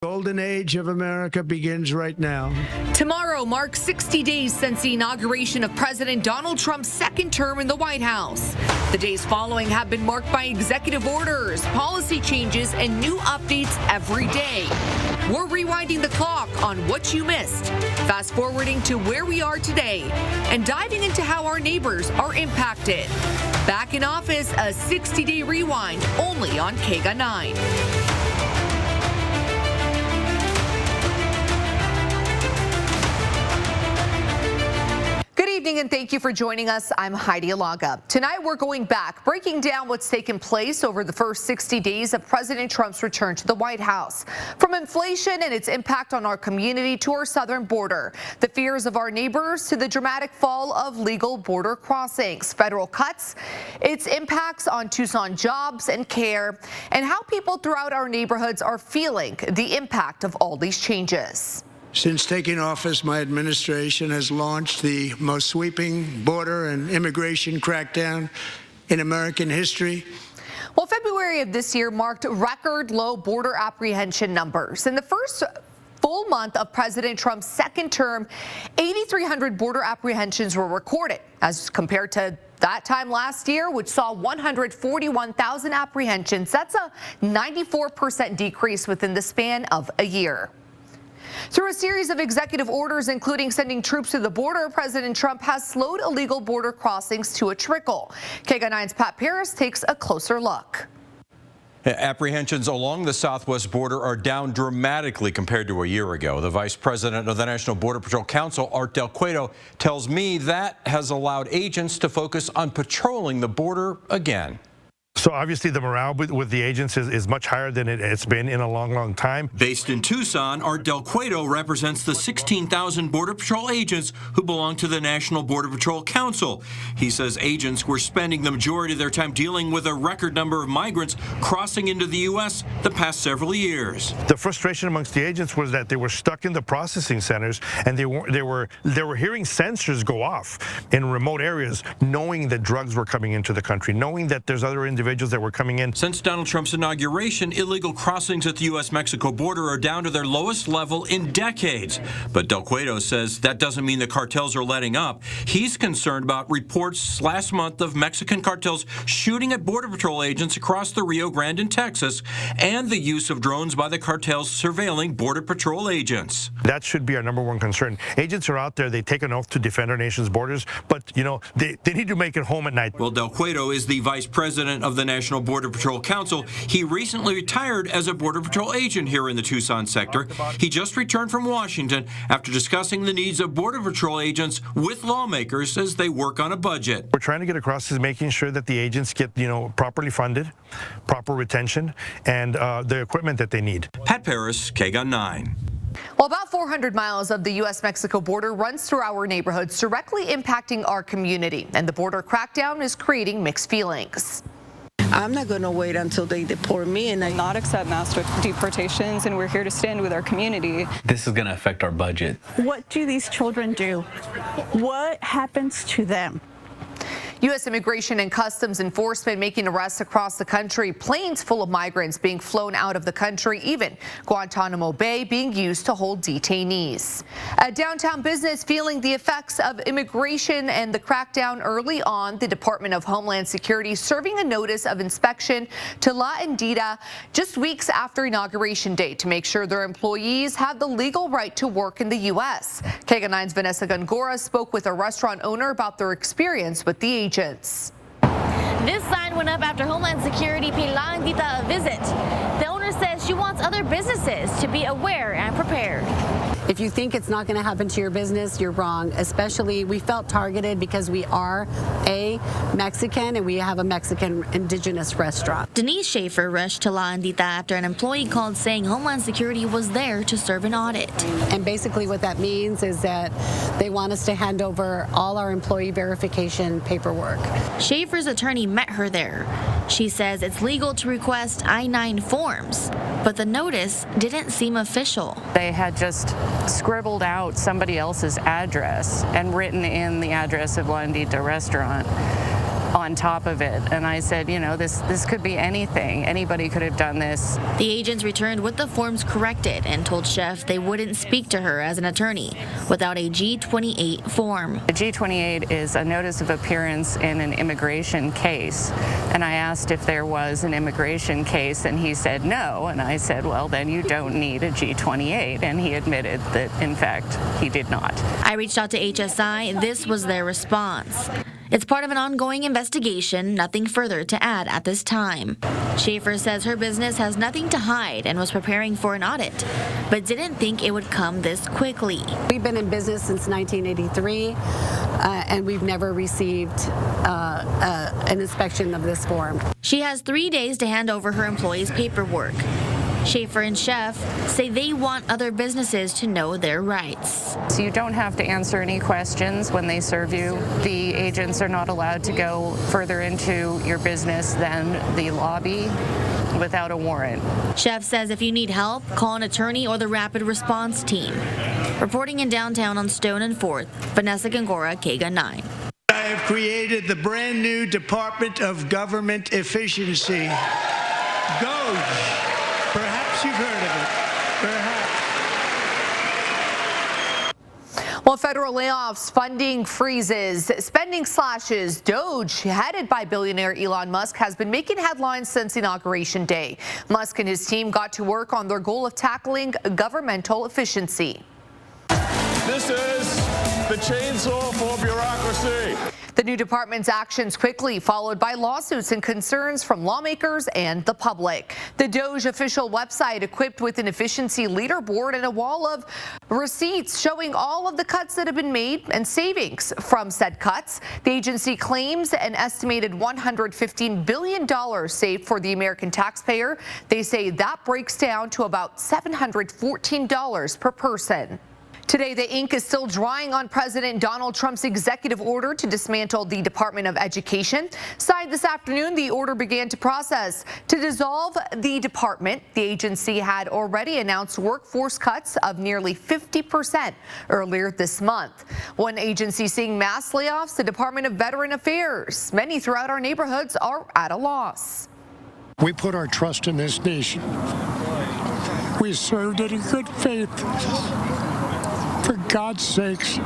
Golden age of America begins right now. Tomorrow marks 60 days since the inauguration of President Donald Trump's second term in the White House. The days following have been marked by executive orders, policy changes, and new updates every day. We're rewinding the clock on what you missed, fast forwarding to where we are today, and diving into how our neighbors are impacted. Back in office, a 60-day rewind only on KGUN 9. Good evening and thank you for joining us. I'm Heidi Alaga. Tonight we're going back, breaking down what's taken place over the first 60 days of President Trump's return to the White House. From inflation and its impact on our community to our southern border, the fears of our neighbors to the dramatic fall of legal border crossings, federal cuts, its impacts on Tucson jobs and care, and how people throughout our neighborhoods are feeling the impact of all these changes. Since taking office, my administration has launched the most sweeping border and immigration crackdown in American history. Well, February of this year marked record low border apprehension numbers. In the first full month of President Trump's second term, 8,300 border apprehensions were recorded, as compared to that time last year, which saw 141,000 apprehensions. That's a 94% decrease within the span of a year. Through a series of executive orders, including sending troops to the border, President Trump has slowed illegal border crossings to a trickle. KGUN 9's Pat Paris takes a closer look. Apprehensions along the southwest border are down dramatically compared to a year ago. The vice president of the National Border Patrol Council, Art Del Cueto, tells me that has allowed agents to focus on patrolling the border again. So obviously the morale with the agents is much higher than it's been in a long time. Based in Tucson, Art Del Cueto represents the 16,000 Border Patrol agents who belong to the National Border Patrol Council. He says agents were spending the majority of their time dealing with a record number of migrants crossing into the U.S. the past several years. The frustration amongst the agents was that they were stuck in the processing centers, and they were hearing sensors go off in remote areas, knowing that drugs were coming into the country, knowing that there's other individuals that were coming in. Since Donald Trump's inauguration, illegal crossings at the U.S.-Mexico border are down to their lowest level in decades. But Del Cueto says that doesn't mean the cartels are letting up. He's concerned about reports last month of Mexican cartels shooting at Border Patrol agents across the Rio Grande in Texas, and the use of drones by the cartels surveilling Border Patrol agents. That should be our number one concern. Agents are out there, they take an oath to defend our nation's borders, but they need to make it home at night. Well, Del Cueto is the vice president of the National Border Patrol Council. He recently retired as a Border Patrol agent here in the Tucson sector. He just returned from Washington after discussing the needs of Border Patrol agents with lawmakers as they work on a budget. We're trying to get across is making sure that the agents get, properly funded, proper retention, and the equipment that they need. Pat Paris, KGUN 9. Well, about 400 miles of the U.S.-Mexico border runs through our neighborhoods, directly impacting our community, and the border crackdown is creating mixed feelings. I'm not going to wait until they deport me, and I not accept mass deportations, and we're here to stand with our community. This is going to affect our budget. What do these children do? What happens to them? U.S. Immigration and Customs Enforcement making arrests across the country, planes full of migrants being flown out of the country, even Guantanamo Bay being used to hold detainees. A downtown business feeling the effects of immigration and the crackdown early on, the Department of Homeland Security serving a notice of inspection to La Endita just weeks after Inauguration Day to make sure their employees have the legal right to work in the U.S. KGUN 9's Vanessa Gongora spoke with a restaurant owner about their experience with the agents. This sign went up after Homeland Security paid La Endita a visit. The owner says she wants other businesses to be aware and prepared. If you think it's not going to happen to your business, you're wrong. Especially, we felt targeted because we are a Mexican and we have a Mexican indigenous restaurant. Denise Schaefer rushed to La Endita after an employee called saying Homeland Security was there to serve an audit. And basically what that means is that they want us to hand over all our employee verification paperwork. Schaefer's attorney met her there. She says it's legal to request I-9 forms, but the notice didn't seem official. They had just scribbled out somebody else's address and written in the address of La Endita restaurant on on top of it. And I said, you know, this could be anything. Anybody could have done this. The agents returned with the forms corrected and told Chef they wouldn't speak to her as an attorney without a G-28 form. The G-28 is a notice of appearance in an immigration case. And I asked if there was an immigration case, and he said no. And I said, well, then you don't need a G-28. And he admitted that, in fact, he did not. I reached out to HSI. This was their response. It's part of an ongoing investigation, nothing further to add at this time. Schaefer says her business has nothing to hide and was preparing for an audit, but didn't think it would come this quickly. We've been in business since 1983, and we've never received an inspection of this form. She has 3 days to hand over her employees' paperwork. Schaefer and Chef say they want other businesses to know their rights. So you don't have to answer any questions when they serve you. The agents are not allowed to go further into your business than the lobby without a warrant. Chef says if you need help, call an attorney or the rapid response team. Reporting in downtown on Stone and 4th, Vanessa Gongora, KGUN 9. I have created the brand new Department of Government Efficiency. GOG. Perhaps you've heard of it. Perhaps. Well, federal layoffs, funding freezes, spending slashes, DOGE, headed by billionaire Elon Musk, has been making headlines since Inauguration Day. Musk and his team got to work on their goal of tackling governmental efficiency. This is the chainsaw for bureaucracy. The new department's actions quickly followed by lawsuits and concerns from lawmakers and the public. The DOGE official website equipped with an efficiency leaderboard and a wall of receipts showing all of the cuts that have been made and savings from said cuts. The agency claims an estimated $115 billion saved for the American taxpayer. They say that breaks down to about $714 per person. Today, the ink is still drying on President Donald Trump's executive order to dismantle the Department of Education. Signed this afternoon, the order began to process. To dissolve the department, the agency had already announced workforce cuts of nearly 50% earlier this month. One agency seeing mass layoffs, the Department of Veteran Affairs. Many throughout our neighborhoods are at a loss. We put our trust in this nation. We served it in good faith. For God's sakes,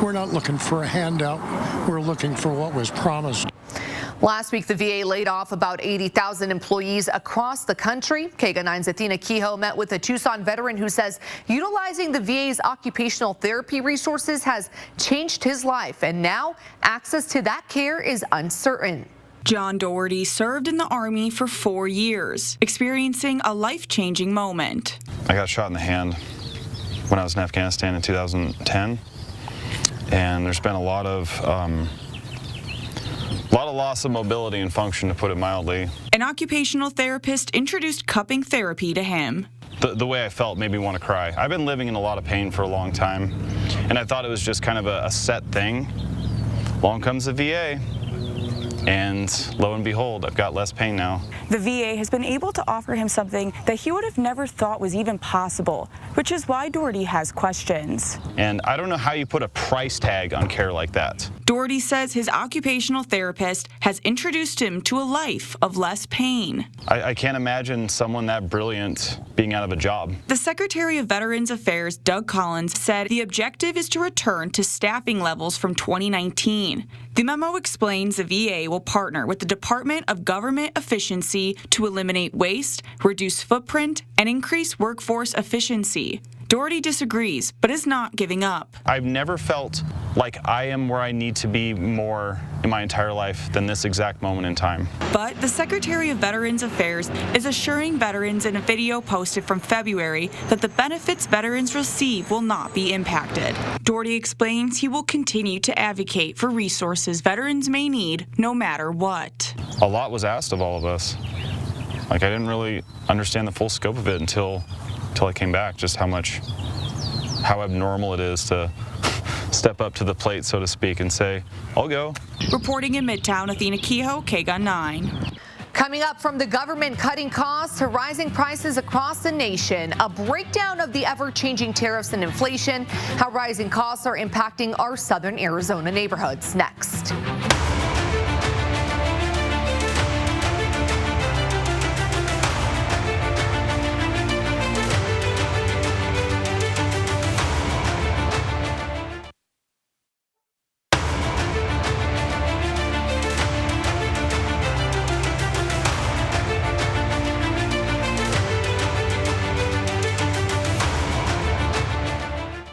we're not looking for a handout. We're looking for what was promised. Last week, the VA laid off about 80,000 employees across the country. KGUN 9's Athena Kehoe met with a Tucson veteran who says utilizing the VA's occupational therapy resources has changed his life, and now access to that care is uncertain. John Doherty served in the Army for 4 years, experiencing a life-changing moment. I got shot in the hand when I was in Afghanistan in 2010, and there's been a lot of loss of mobility and function, to put it mildly. An occupational therapist introduced cupping therapy to him. The way I felt made me want to cry. I've been living in a lot of pain for a long time, and I thought it was just kind of a set thing. Along comes the VA, and lo and behold, I've got less pain now. The VA has been able to offer him something that he would have never thought was even possible, which is why Doherty has questions. And I don't know how you put a price tag on care like that. Doherty says his occupational therapist has introduced him to a life of less pain. I can't imagine someone that brilliant being out of a job. The Secretary of Veterans Affairs, Doug Collins, said the objective is to return to staffing levels from 2019. The memo explains the VA will partner with the Department of Government Efficiency to eliminate waste, reduce footprint, and increase workforce efficiency. Doherty disagrees, but is not giving up. I've never felt like I am where I need to be more in my entire life than this exact moment in time. But the Secretary of Veterans Affairs is assuring veterans in a video posted from February that the benefits veterans receive will not be impacted. Doherty explains he will continue to advocate for resources veterans may need no matter what. A lot was asked of all of us. Like, I didn't really understand the full scope of it until I came back, just how abnormal it is to step up to the plate, so to speak, and say, I'll go. Reporting in Midtown, Athena Kehoe, KGUN 9. Coming up, from the government cutting costs to rising prices across the nation, a breakdown of the ever-changing tariffs and inflation, how rising costs are impacting our southern Arizona neighborhoods. Next.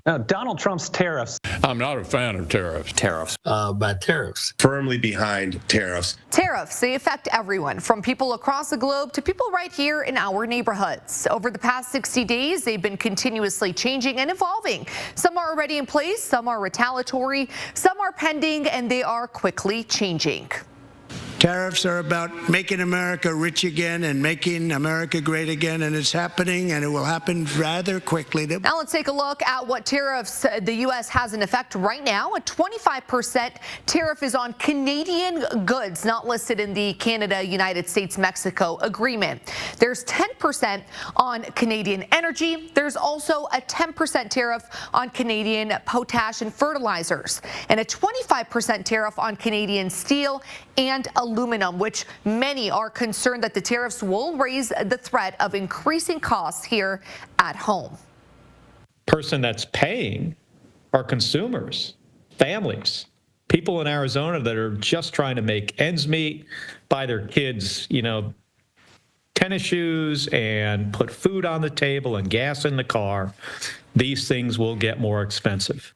Now, Donald Trump's tariffs. I'm not a fan of tariffs. Tariffs. Bad tariffs. Firmly behind tariffs. Tariffs, they affect everyone, from people across the globe to people right here in our neighborhoods. Over the past 60 days, they've been continuously changing and evolving. Some are already in place, some are retaliatory, some are pending, and they are quickly changing. Tariffs are about making America rich again and making America great again, and it's happening, and it will happen rather quickly. Now let's take a look at what tariffs the U.S. has in effect right now. A 25% tariff is on Canadian goods not listed in the Canada-United States-Mexico agreement. There's 10% on Canadian energy. There's also a 10% tariff on Canadian potash and fertilizers, and a 25% tariff on Canadian steel and aluminum, which many are concerned that the tariffs will raise the threat of increasing costs here at home. Person that's paying are consumers, families, people in Arizona that are just trying to make ends meet, buy their kids, tennis shoes and put food on the table and gas in the car. These things will get more expensive.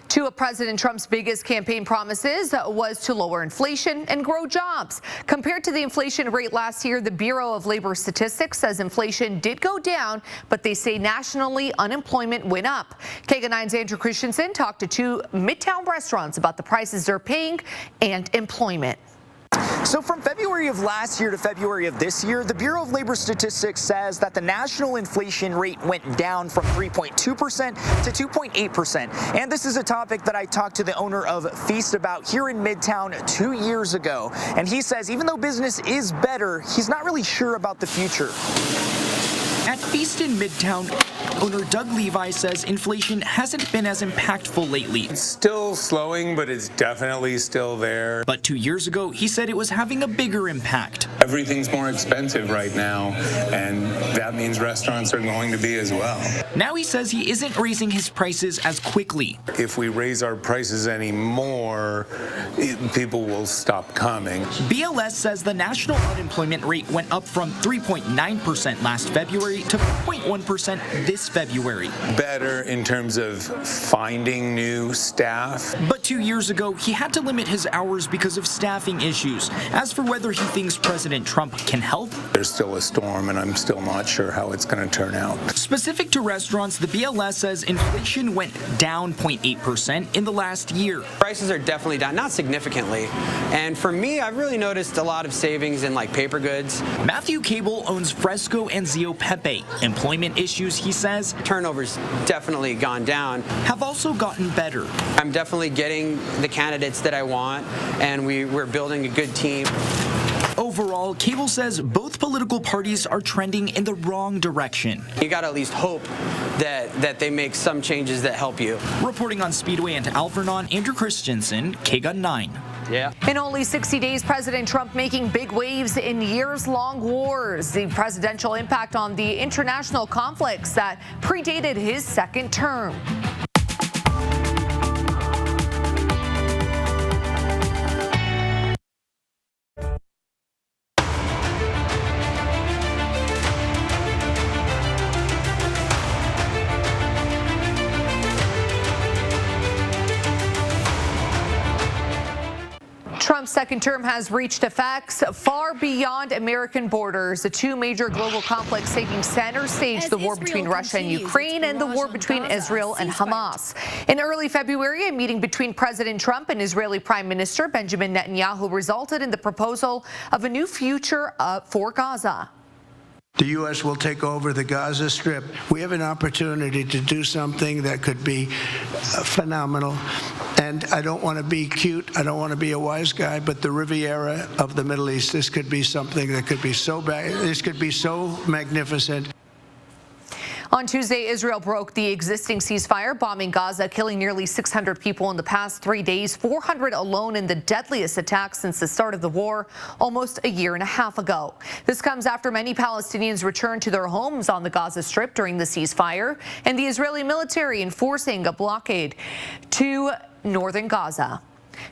Two of President Trump's biggest campaign promises was to lower inflation and grow jobs. Compared to the inflation rate last year, the Bureau of Labor Statistics says inflation did go down, but they say nationally unemployment went up. KGUN9's Andrew Christensen talked to two Midtown restaurants about the prices they're paying and employment. So from February of last year to February of this year, the Bureau of Labor Statistics says that the national inflation rate went down from 3.2% to 2.8%. And this is a topic that I talked to the owner of Feast about here in Midtown 2 years ago. And he says even though business is better, he's not really sure about the future. At Feast in Midtown, owner Doug Levi says inflation hasn't been as impactful lately. It's still slowing, but it's definitely still there. But 2 years ago, he said it was having a bigger impact. Everything's more expensive right now, and that means restaurants are going to be as well. Now he says he isn't raising his prices as quickly. If we raise our prices any more, people will stop coming. BLS says the national unemployment rate went up from 3.9% last February to 0.1% this February. Better in terms of finding new staff. But 2 years ago, he had to limit his hours because of staffing issues. As for whether he thinks President Trump can help, there's still a storm, and I'm still not sure how it's going to turn out. Specific to restaurants, the BLS says inflation went down 0.8% in the last year. Prices are definitely down, not significantly. And for me, I've really noticed a lot of savings in paper goods. Matthew Cable owns Fresco and Zio Pepe. Employment issues, he says, turnover's definitely gone down, have also gotten better. I'm definitely getting the candidates that I want, and we're building a good team. Overall, Cable says both political parties are trending in the wrong direction. You got to at least hope that they make some changes that help you. Reporting on Speedway and Alvernon, Andrew Christensen, KGUN 9. Yeah. In only 60 days, President Trump making big waves in years-long wars. The presidential impact on the international conflicts that predated his second term. Trump's second term has reached effects far beyond American borders. The two major global conflicts taking center stage, the war between Russia and Ukraine and the war between Israel and Hamas. In early February, a meeting between President Trump and Israeli Prime Minister Benjamin Netanyahu resulted in the proposal of a new future for Gaza. The U.S. will take over the Gaza Strip. We have an opportunity to do something that could be phenomenal. And I don't want to be cute. I don't want to be a wise guy, but the Riviera of the Middle East, this could be something that could be so bad. This could be so magnificent. On Tuesday, Israel broke the existing ceasefire, bombing Gaza, killing nearly 600 people in the past 3 days, 400 alone in the deadliest attack since the start of the war almost a year and a half ago. This comes after many Palestinians returned to their homes on the Gaza Strip during the ceasefire, and the Israeli military enforcing a blockade to northern Gaza.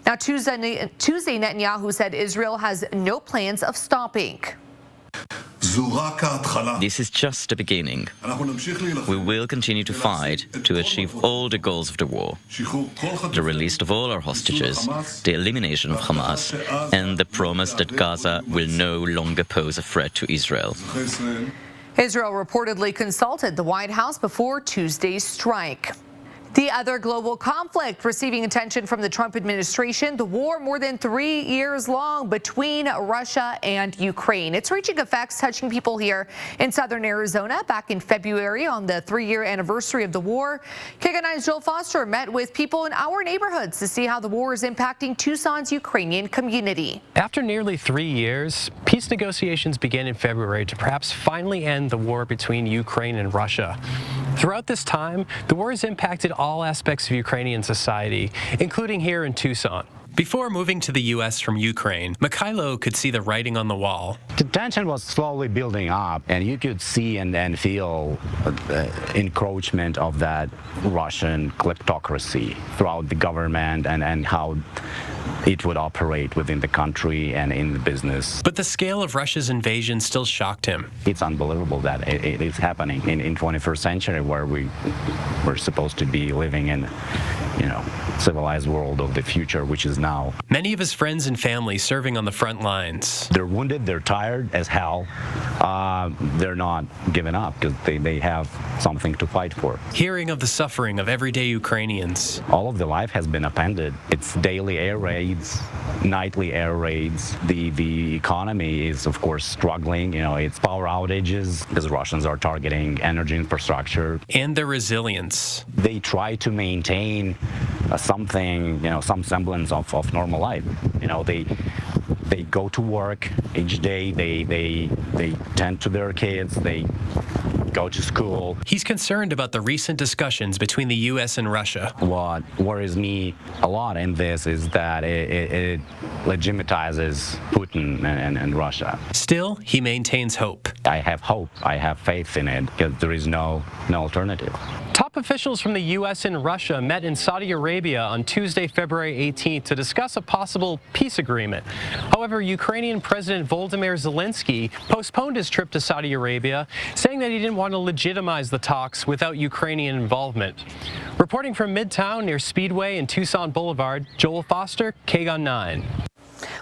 Now, Tuesday, Netanyahu said Israel has no plans of stopping. This is just the beginning. We will continue to fight to achieve all the goals of the war. The release of all our hostages, the elimination of Hamas, and the promise that Gaza will no longer pose a threat to Israel. Israel reportedly consulted the White House before Tuesday's strike. The other global conflict receiving attention from the Trump administration, the war more than 3 years long between Russia and Ukraine. It's reaching effects touching people here in southern Arizona. Back in February, on the 3-year anniversary of the war, KGUN's Joel Foster met with people in our neighborhoods to see how the war is impacting Tucson's Ukrainian community. After nearly 3 years, peace negotiations began in February to perhaps finally end the war between Ukraine and Russia. Throughout this time, the war has impacted all aspects of Ukrainian society, including here in Tucson. Before moving to the U.S. from Ukraine, Mikhailo could see the writing on the wall. The tension was slowly building up, and you could see and feel the encroachment of that Russian kleptocracy throughout the government and how it would operate within the country and in the business. But the scale of Russia's invasion still shocked him. It's unbelievable that it is happening in 21st century, where we're supposed to be living in, civilized world of the future, which is now. Many of his friends and family serving on the front lines. They're wounded, they're tired as hell. They're not giving up because they have something to fight for. Hearing of the suffering of everyday Ukrainians. All of the life has been upended. It's daily air raids, nightly air raids. The economy is, of course, struggling. It's power outages because Russians are targeting energy infrastructure. And their resilience. They try to maintain something, some semblance of normal life. They go to work each day. They tend to their kids. They go to school. He's concerned about the recent discussions between the U.S. and Russia. What worries me a lot in this is that it legitimizes Putin and Russia. Still, he maintains hope. I have hope. I have faith in it because there is no alternative. Top officials from the U.S. and Russia met in Saudi Arabia on Tuesday, February 18th to discuss a possible peace agreement. However, Ukrainian President Volodymyr Zelensky postponed his trip to Saudi Arabia, saying that he didn't want to legitimize the talks without Ukrainian involvement. Reporting from Midtown near Speedway and Tucson Boulevard, Joel Foster, KGUN 9.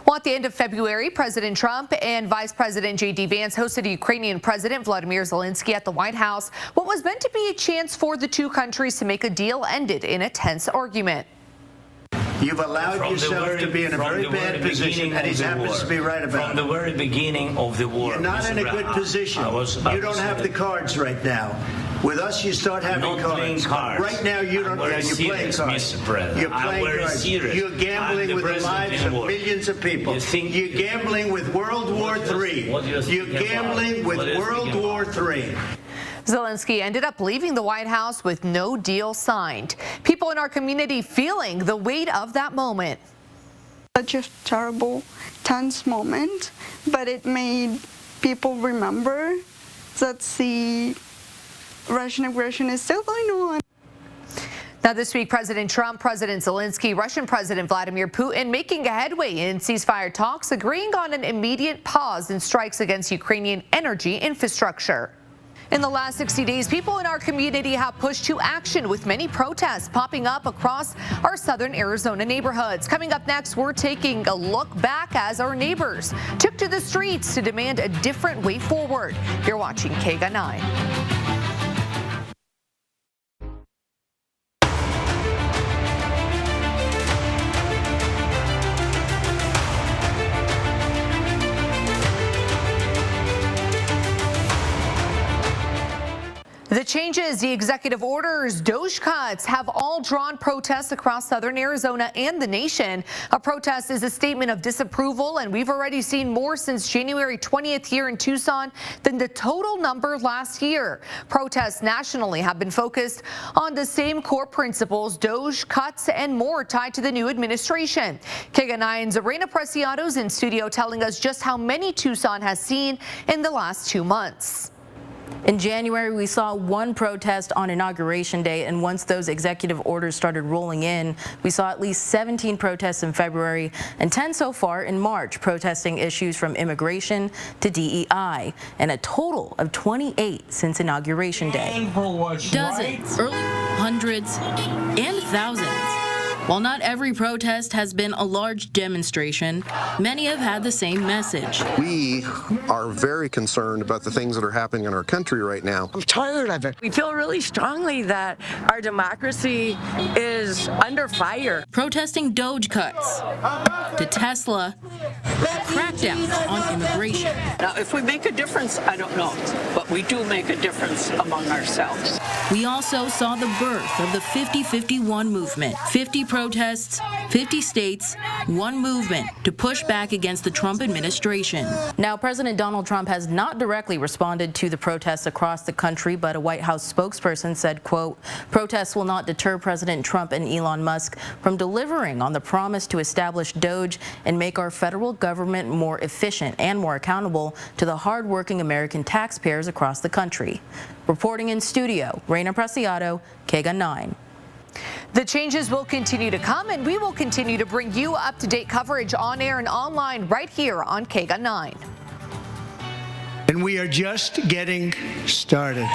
Well, at the end of February, President Trump and Vice President J.D. Vance hosted Ukrainian President Volodymyr Zelensky at the White House. What was meant to be a chance for the two countries to make a deal ended in a tense argument. You've allowed yourself to be in a very bad position, and he happens to be right about it. From the very beginning of the war. You're not in a good position. You don't have the cards right now. With us, you start having cards. Right now, you don't. You're playing cards. You're playing cards. You're gambling with the lives of millions of people. You're gambling with World War III. You're gambling with World War III. Zelensky ended up leaving the White House with no deal signed. People in our community feeling the weight of that moment. Such a terrible, tense moment, but it made people remember that the Russian aggression is still going on. Now this week, President Trump, President Zelensky, Russian President Vladimir Putin making a headway in ceasefire talks, agreeing on an immediate pause in strikes against Ukrainian energy infrastructure. In the last 60 days, people in our community have pushed to action with many protests popping up across our southern Arizona neighborhoods. Coming up next, we're taking a look back as our neighbors took to the streets to demand a different way forward. You're watching KGUN 9. The changes, the executive orders, DOGE cuts have all drawn protests across southern Arizona and the nation. A protest is a statement of disapproval, and we've already seen more since January 20th here in Tucson than the total number last year. Protests nationally have been focused on the same core principles, DOGE cuts, and more tied to the new administration. KGUN 9's Arena Preciado's in studio telling us just how many Tucson has seen in the last 2 months. In January, we saw one protest on Inauguration Day, and once those executive orders started rolling in, we saw at least 17 protests in February and 10 so far in March, protesting issues from immigration to DEI, and a total of 28 since Inauguration Day. Dozens, early hundreds, and thousands. While not every protest has been a large demonstration, many have had the same message. We are very concerned about the things that are happening in our country right now. I'm tired of it. We feel really strongly that our democracy is under fire. Protesting DOGE cuts, to Tesla, crackdown on immigration. Now, if we make a difference, I don't know, but we do make a difference among ourselves. We also saw the birth of the 50-51 movement. 50 protests, 50 states, one movement to push back against the Trump administration. Now, President Donald Trump has not directly responded to the protests across the country, but a White House spokesperson said, quote, protests will not deter President Trump and Elon Musk from delivering on the promise to establish DOGE and make our federal government more efficient and more accountable to the hardworking American taxpayers across the country. Reporting in studio, Raina Preciado, KGUN 9. The changes will continue to come, and we will continue to bring you up-to-date coverage on air and online right here on KGUN 9. And we are just getting started.